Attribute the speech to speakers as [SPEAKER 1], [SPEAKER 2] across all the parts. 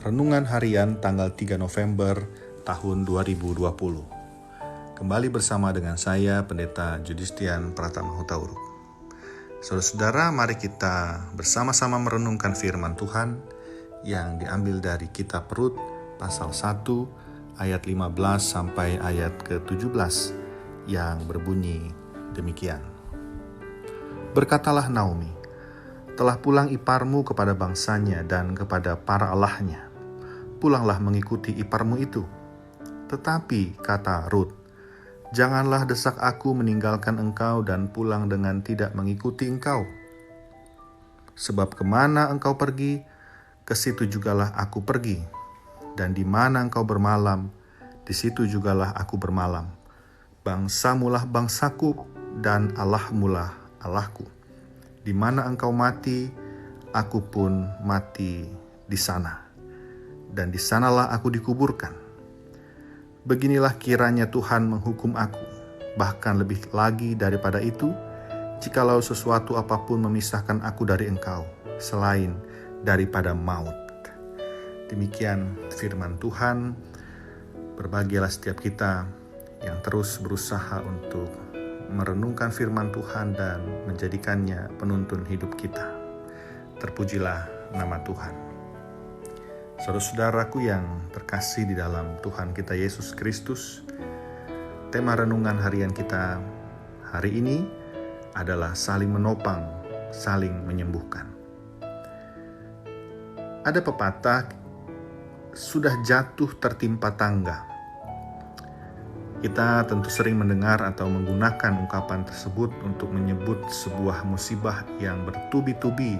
[SPEAKER 1] Renungan Harian tanggal 3 November tahun 2020. Kembali bersama dengan saya, Pendeta Judistian Pratama Hutauruk. Saudara-saudara, mari kita bersama-sama merenungkan firman Tuhan yang diambil dari kitab Rut pasal 1 ayat 15 sampai ayat ke-17 yang berbunyi demikian. Berkatalah Naomi, telah pulang iparmu kepada bangsanya dan kepada para allahnya. Pulanglah mengikuti iparmu itu. Tetapi, kata Rut, janganlah desak aku meninggalkan engkau dan pulang dengan tidak mengikuti engkau. Sebab kemana engkau pergi, ke situ jugalah aku pergi. Dan di mana engkau bermalam, di situ jugalah aku bermalam. Bangsamulah bangsaku dan Allahmulah Allahku. Di mana engkau mati, aku pun mati di sana. Dan di sanalah aku dikuburkan. Beginilah kiranya Tuhan menghukum aku, bahkan lebih lagi daripada itu, jikalau sesuatu apapun memisahkan aku dari engkau, selain daripada maut. Demikian firman Tuhan. Berbahagialah setiap kita yang terus berusaha untuk merenungkan firman Tuhan dan menjadikannya penuntun hidup kita. Terpujilah nama Tuhan. Saudara-saudaraku yang terkasih di dalam Tuhan kita Yesus Kristus, tema renungan harian kita hari ini adalah saling menopang, saling menyembuhkan. Ada pepatah, sudah jatuh tertimpa tangga. Kita tentu sering mendengar atau menggunakan ungkapan tersebut untuk menyebut sebuah musibah yang bertubi-tubi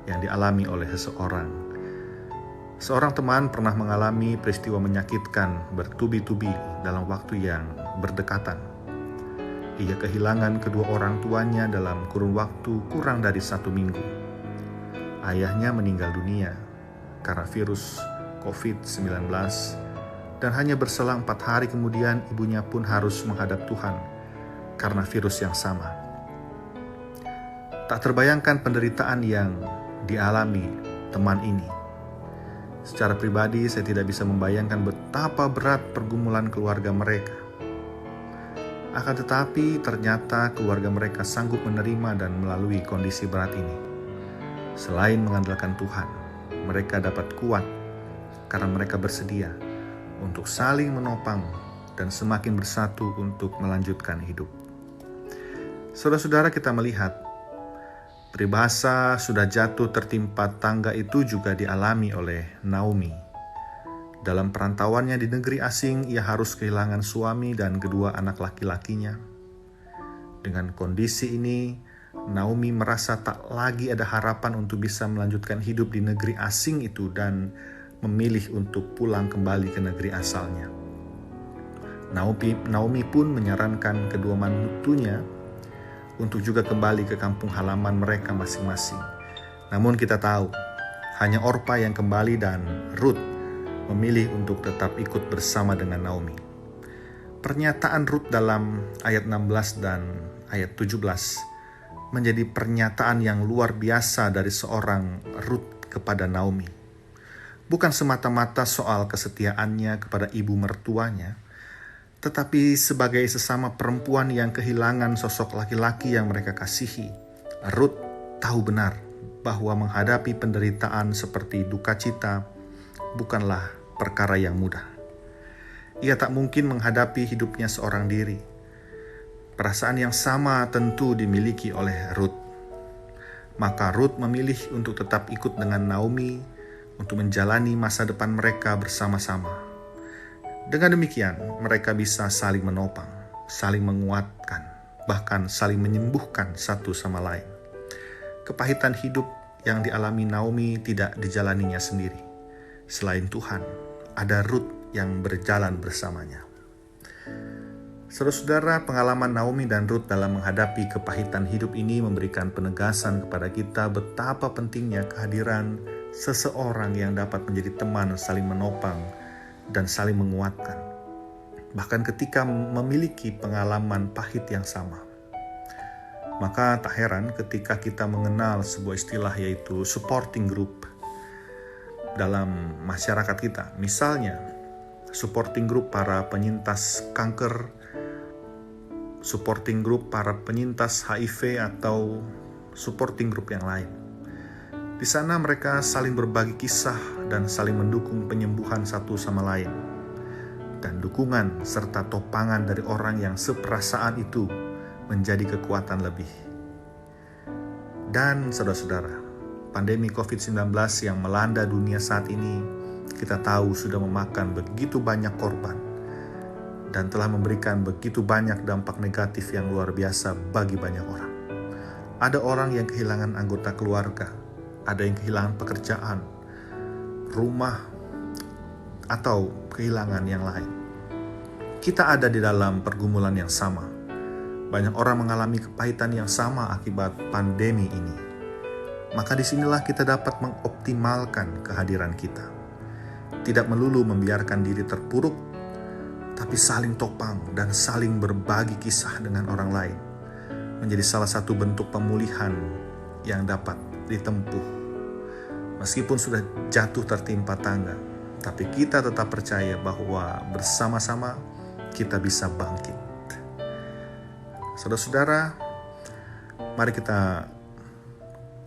[SPEAKER 1] yang dialami oleh seseorang. Seorang teman pernah mengalami peristiwa menyakitkan bertubi-tubi dalam waktu yang berdekatan. Ia kehilangan kedua orang tuanya dalam kurun waktu kurang dari 1 minggu. Ayahnya meninggal dunia karena virus COVID-19, dan hanya berselang 4 hari kemudian ibunya pun harus menghadap Tuhan karena virus yang sama. Tak terbayangkan penderitaan yang dialami teman ini. Secara pribadi saya tidak bisa membayangkan betapa berat pergumulan keluarga mereka. Akan tetapi ternyata keluarga mereka sanggup menerima dan melalui kondisi berat ini. Selain mengandalkan Tuhan, mereka dapat kuat karena mereka bersedia untuk saling menopang dan semakin bersatu untuk melanjutkan hidup. Saudara-saudara, kita melihat peribahasa sudah jatuh tertimpa tangga itu juga dialami oleh Naomi. Dalam perantauannya di negeri asing, ia harus kehilangan suami dan kedua anak laki-lakinya. Dengan kondisi ini, Naomi merasa tak lagi ada harapan untuk bisa melanjutkan hidup di negeri asing itu dan memilih untuk pulang kembali ke negeri asalnya. Naomi pun menyarankan kedua mantunya untuk juga kembali ke kampung halaman mereka masing-masing. Namun kita tahu, hanya Orpa yang kembali dan Rut memilih untuk tetap ikut bersama dengan Naomi. Pernyataan Rut dalam ayat 16 dan ayat 17 menjadi pernyataan yang luar biasa dari seorang Rut kepada Naomi. Bukan semata-mata soal kesetiaannya kepada ibu mertuanya, tetapi sebagai sesama perempuan yang kehilangan sosok laki-laki yang mereka kasihi. Rut tahu benar bahwa menghadapi penderitaan seperti duka cita bukanlah perkara yang mudah. Ia tak mungkin menghadapi hidupnya seorang diri. Perasaan yang sama tentu dimiliki oleh Rut. Maka Rut memilih untuk tetap ikut dengan Naomi untuk menjalani masa depan mereka bersama-sama. Dengan demikian, mereka bisa saling menopang, saling menguatkan, bahkan saling menyembuhkan satu sama lain. Kepahitan hidup yang dialami Naomi tidak dijalaninya sendiri. Selain Tuhan, ada Rut yang berjalan bersamanya. Saudara-saudara, pengalaman Naomi dan Rut dalam menghadapi kepahitan hidup ini memberikan penegasan kepada kita betapa pentingnya kehadiran seseorang yang dapat menjadi teman saling menopang dan saling menguatkan. Bahkan ketika memiliki pengalaman pahit yang sama. Maka tak heran ketika kita mengenal sebuah istilah yaitu supporting group. dalam masyarakat kita. Misalnya, supporting group para penyintas kanker, supporting group para penyintas HIV, atau supporting group yang lain. Di sana mereka saling berbagi kisah dan saling mendukung penyembuhan satu sama lain. Dan dukungan serta topangan dari orang yang seperasaan itu menjadi kekuatan lebih. Dan saudara-saudara, pandemi COVID-19 yang melanda dunia saat ini, kita tahu sudah memakan begitu banyak korban dan telah memberikan begitu banyak dampak negatif yang luar biasa bagi banyak orang. Ada orang yang kehilangan anggota keluarga, ada yang kehilangan pekerjaan, rumah, atau kehilangan yang lain. Kita ada di dalam pergumulan yang sama. Banyak orang mengalami kepahitan yang sama akibat pandemi ini. Maka disinilah kita dapat mengoptimalkan kehadiran kita. Tidak melulu membiarkan diri terpuruk, tapi saling topang dan saling berbagi kisah dengan orang lain menjadi salah satu bentuk pemulihan yang dapat ditempuh. Meskipun sudah jatuh tertimpa tangga, tapi kita tetap percaya bahwa bersama-sama kita bisa bangkit. Saudara-saudara, mari kita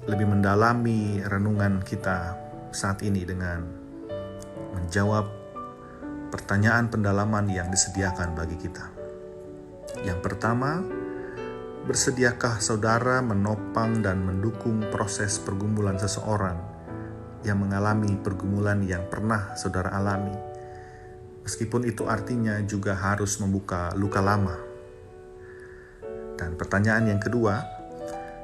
[SPEAKER 1] lebih mendalami renungan kita saat ini dengan menjawab pertanyaan pendalaman yang disediakan bagi kita. Yang pertama, bersediakah saudara menopang dan mendukung proses pergumulan seseorang yang mengalami pergumulan yang pernah saudara alami, meskipun itu artinya juga harus membuka luka lama? Dan pertanyaan yang kedua,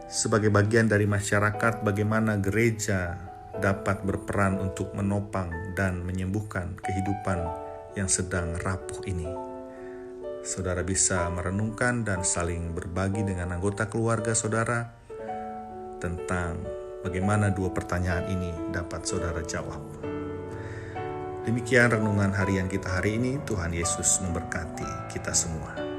[SPEAKER 1] sebagai bagian dari masyarakat, bagaimana gereja dapat berperan untuk menopang dan menyembuhkan kehidupan yang sedang rapuh ini? Saudara bisa merenungkan dan saling berbagi dengan anggota keluarga saudara tentang bagaimana dua pertanyaan ini dapat saudara jawab. Demikian renungan harian kita hari ini. Tuhan Yesus memberkati kita semua.